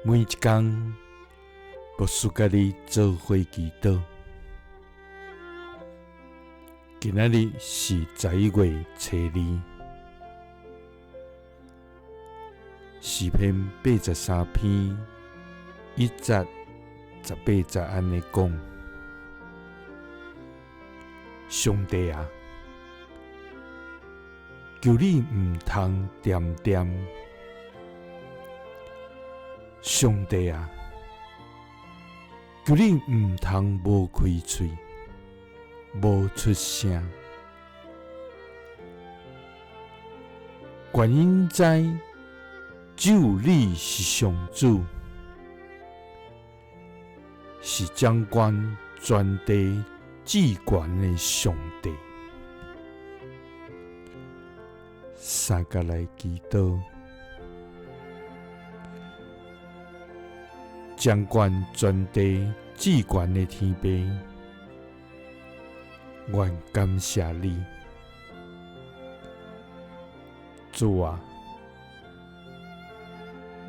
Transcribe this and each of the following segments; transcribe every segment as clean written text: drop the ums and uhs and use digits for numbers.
每一天，牧师甲你做伙祈祷。今仔日是11月初2，诗篇83篇1节18节安尼讲：上帝啊，求你毋通点点；上帝啊，求你毋通无开喙，无出声。原因知只有你是上主，是掌管全地至权的上帝。三甲来祈祷，掌管全地至权的天父，愿感谢你，主啊！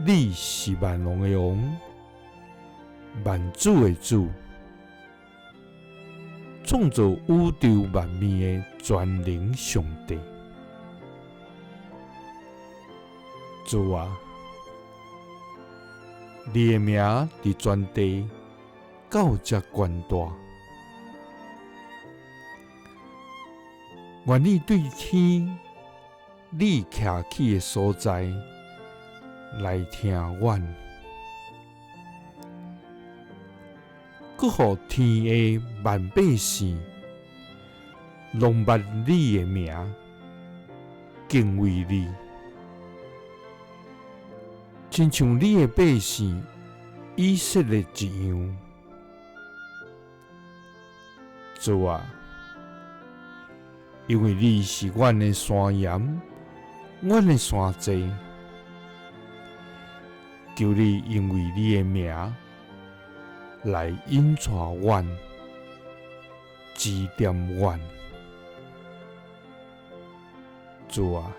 你是万王的王，万主的主，创造宇宙万物的全能上帝。主啊，你的名伫全地到这悬大，愿你对天你徛起的所在来听阮，搁互天的万百姓拢捌你的名，敬畏你，亲像你的百姓以色列一样。主啊，因为你是阮的山岩，阮的山寨，求你因为你的名来引带阮，指点阮。主啊，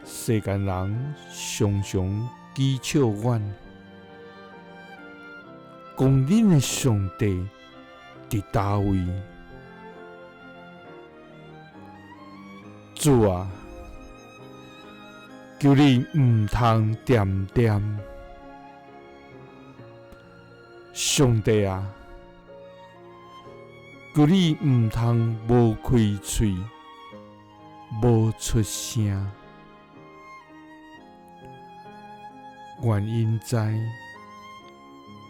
世间人常常讥笑阮，讲恁的上帝伫叨位？主啊，求你毋通点点；上帝啊，求你毋通无开喙，无出声。原因知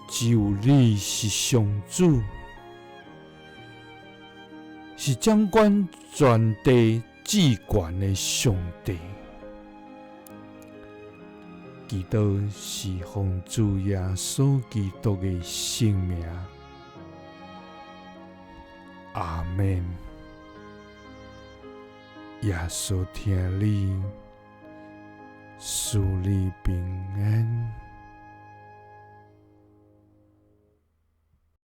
只有你是上主，是掌管全地至权的上帝。祈祷是奉主耶稣基督的圣名，阿们。耶稣听你，赐你平安。